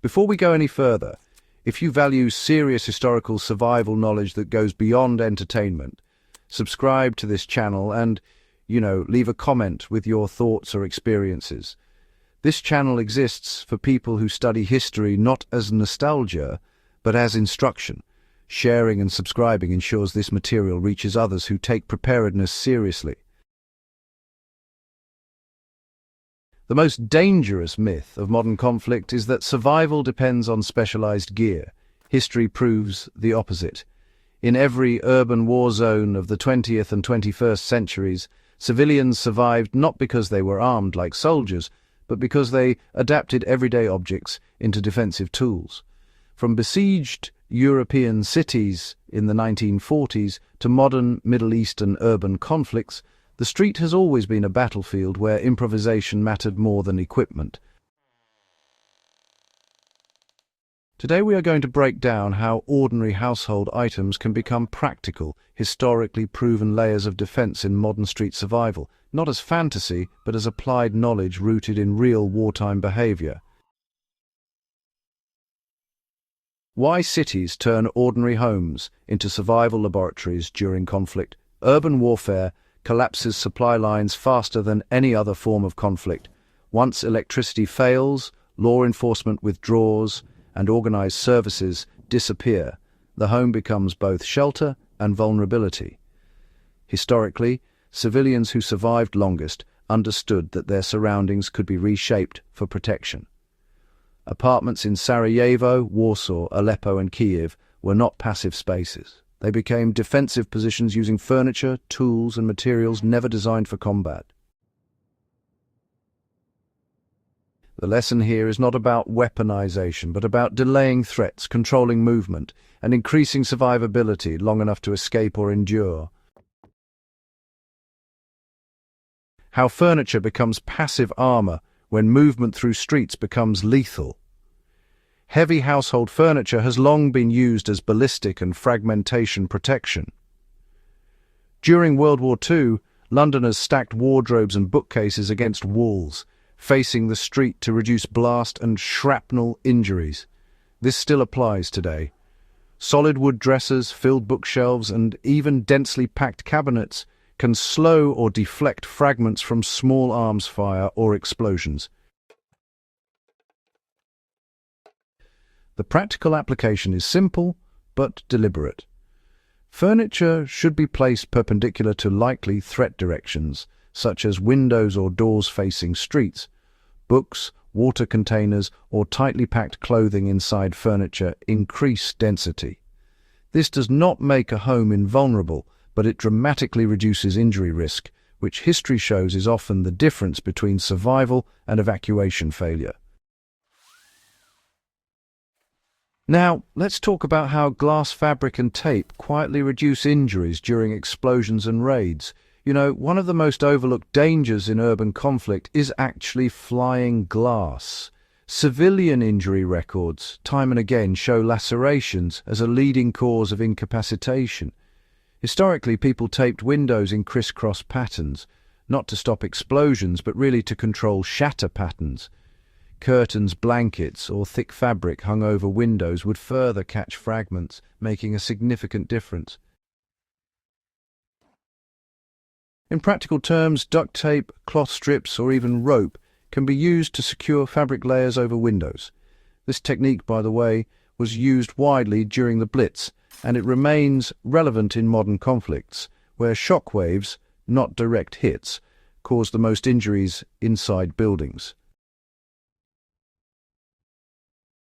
Before we go any further, if you value serious historical survival knowledge that goes beyond entertainment, subscribe to this channel and, leave a comment with your thoughts or experiences. This channel exists for people who study history not as nostalgia, but as instruction. Sharing and subscribing ensures this material reaches others who take preparedness seriously. The most dangerous myth of modern conflict is that survival depends on specialized gear. History proves the opposite. In every urban war zone of the 20th and 21st centuries, civilians survived not because they were armed like soldiers, but because they adapted everyday objects into defensive tools. From besieged European cities in the 1940s to modern Middle Eastern urban conflicts, the street has always been a battlefield where improvisation mattered more than equipment. Today we are going to break down how ordinary household items can become practical, historically proven layers of defense in modern street survival, not as fantasy, but as applied knowledge rooted in real wartime behavior. Why cities turn ordinary homes into survival laboratories during conflict. Urban warfare collapses supply lines faster than any other form of conflict. Once electricity fails, law enforcement withdraws, and organized services disappear. The home becomes both shelter and vulnerability. Historically, civilians who survived longest understood that their surroundings could be reshaped for protection. Apartments in Sarajevo, Warsaw, Aleppo, and Kiev were not passive spaces. They became defensive positions using furniture, tools, and materials never designed for combat. The lesson here is not about weaponization, but about delaying threats, controlling movement, and increasing survivability long enough to escape or endure. How furniture becomes passive armor when movement through streets becomes lethal. Heavy household furniture has long been used as ballistic and fragmentation protection. During World War II, Londoners stacked wardrobes and bookcases against walls, facing the street to reduce blast and shrapnel injuries. This still applies today. Solid wood dressers, filled bookshelves, and even densely packed cabinets can slow or deflect fragments from small arms fire or explosions. The practical application is simple but deliberate. Furniture should be placed perpendicular to likely threat directions, such as windows or doors facing streets. Books, water containers, or tightly packed clothing inside furniture increase density. This does not make a home invulnerable, but it dramatically reduces injury risk, which history shows is often the difference between survival and evacuation failure. Now, let's talk about how glass fabric and tape quietly reduce injuries during explosions and raids. One of the most overlooked dangers in urban conflict is actually flying glass. Civilian injury records, time and again, show lacerations as a leading cause of incapacitation. Historically, people taped windows in crisscross patterns, not to stop explosions, but really to control shatter patterns. Curtains, blankets, or thick fabric hung over windows would further catch fragments, making a significant difference. In practical terms, duct tape, cloth strips, or even rope can be used to secure fabric layers over windows. This technique, by the way, was used widely during the Blitz, and it remains relevant in modern conflicts, where shock waves, not direct hits, cause the most injuries inside buildings.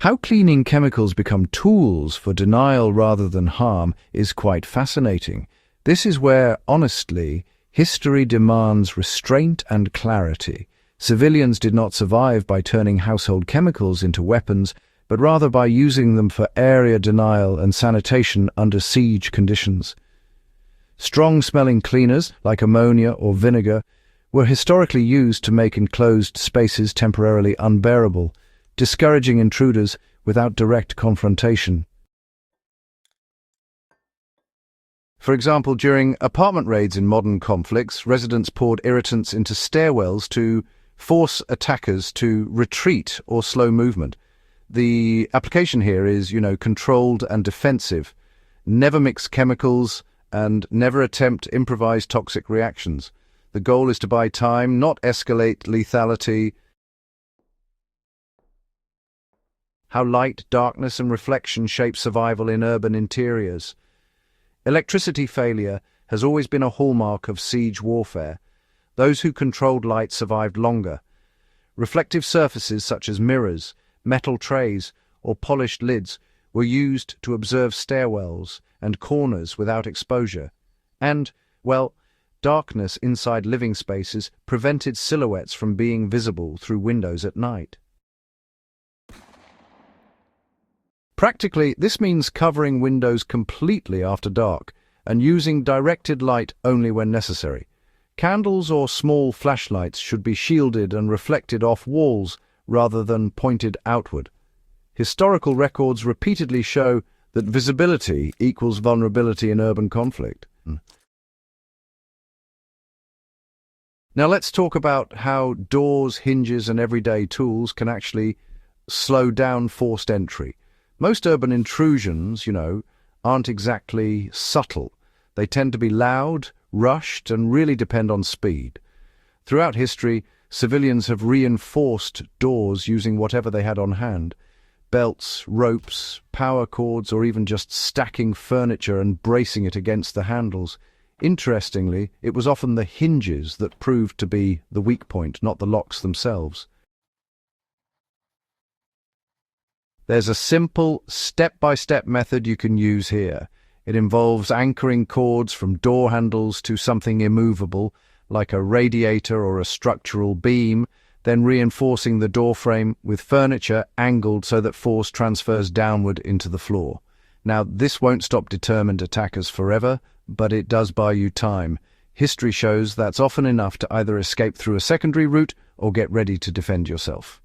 How cleaning chemicals become tools for denial rather than harm is quite fascinating. This is where, honestly, history demands restraint and clarity. Civilians did not survive by turning household chemicals into weapons, but rather by using them for area denial and sanitation under siege conditions. Strong-smelling cleaners, like ammonia or vinegar, were historically used to make enclosed spaces temporarily unbearable, discouraging intruders without direct confrontation. For example, during apartment raids in modern conflicts, residents poured irritants into stairwells to force attackers to retreat or slow movement. The application here is, controlled and defensive. Never mix chemicals and never attempt improvised toxic reactions. The goal is to buy time, not escalate lethality. How light, darkness, and reflection shape survival in urban interiors. Electricity failure has always been a hallmark of siege warfare. Those who controlled light survived longer. Reflective surfaces such as mirrors, metal trays, or polished lids were used to observe stairwells and corners without exposure. And, darkness inside living spaces prevented silhouettes from being visible through windows at night. Practically, this means covering windows completely after dark and using directed light only when necessary. Candles or small flashlights should be shielded and reflected off walls rather than pointed outward. Historical records repeatedly show that visibility equals vulnerability in urban conflict. Now let's talk about how doors, hinges, and everyday tools can actually slow down forced entry. Most urban intrusions, aren't exactly subtle. They tend to be loud, rushed, and really depend on speed. Throughout history, civilians have reinforced doors using whatever they had on hand. Belts, ropes, power cords, or even just stacking furniture and bracing it against the handles. Interestingly, it was often the hinges that proved to be the weak point, not the locks themselves. There's a simple, step-by-step method you can use here. It involves anchoring cords from door handles to something immovable, like a radiator or a structural beam, then reinforcing the doorframe with furniture angled so that force transfers downward into the floor. Now, this won't stop determined attackers forever, but it does buy you time. History shows that's often enough to either escape through a secondary route or get ready to defend yourself.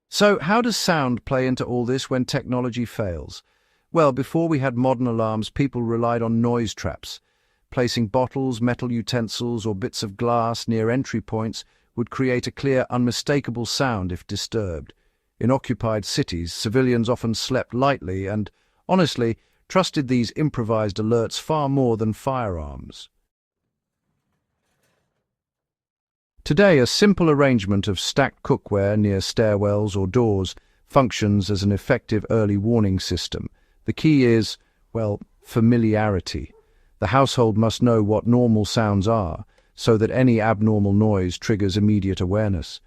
So, how does sound play into all this when technology fails? Well, before we had modern alarms, people relied on noise traps. Placing bottles, metal utensils, or bits of glass near entry points would create a clear, unmistakable sound if disturbed. In occupied cities, civilians often slept lightly and, honestly, trusted these improvised alerts far more than firearms. Today, a simple arrangement of stacked cookware near stairwells or doors functions as an effective early warning system. The key is, familiarity. The household must know what normal sounds are, so that any abnormal noise triggers immediate awareness.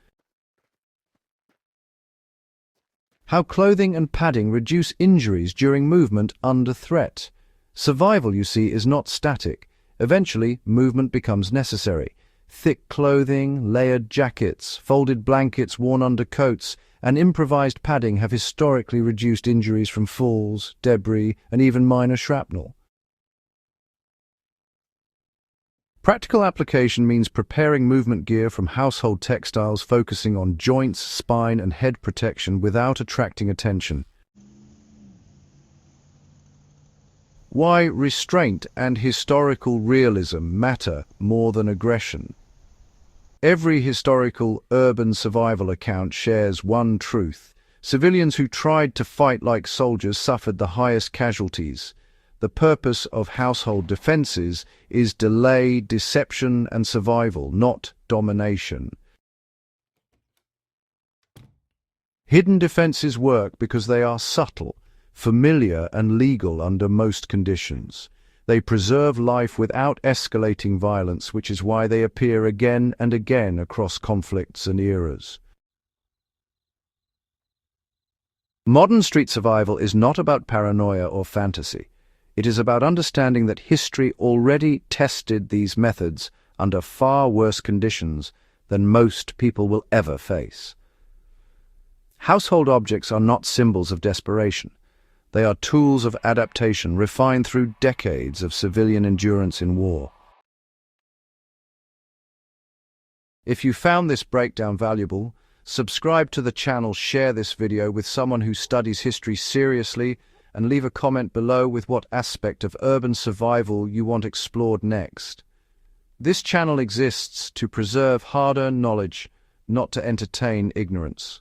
How clothing and padding reduce injuries during movement under threat. Survival, you see, is not static. Eventually, movement becomes necessary. Thick clothing, layered jackets, folded blankets worn under coats, and improvised padding have historically reduced injuries from falls, debris, and even minor shrapnel. Practical application means preparing movement gear from household textiles focusing on joints, spine, and head protection without attracting attention. Why restraint and historical realism matter more than aggression. Every historical urban survival account shares one truth. Civilians who tried to fight like soldiers suffered the highest casualties. The purpose of household defenses is delay, deception, and survival, not domination. Hidden defenses work because they are subtle, familiar, and legal under most conditions. They preserve life without escalating violence, which is why they appear again and again across conflicts and eras. Modern street survival is not about paranoia or fantasy. It is about understanding that history already tested these methods under far worse conditions than most people will ever face. Household objects are not symbols of desperation. They are tools of adaptation refined through decades of civilian endurance in war. If you found this breakdown valuable, subscribe to the channel, share this video with someone who studies history seriously, and leave a comment below with what aspect of urban survival you want explored next. This channel exists to preserve hard-earned knowledge, not to entertain ignorance.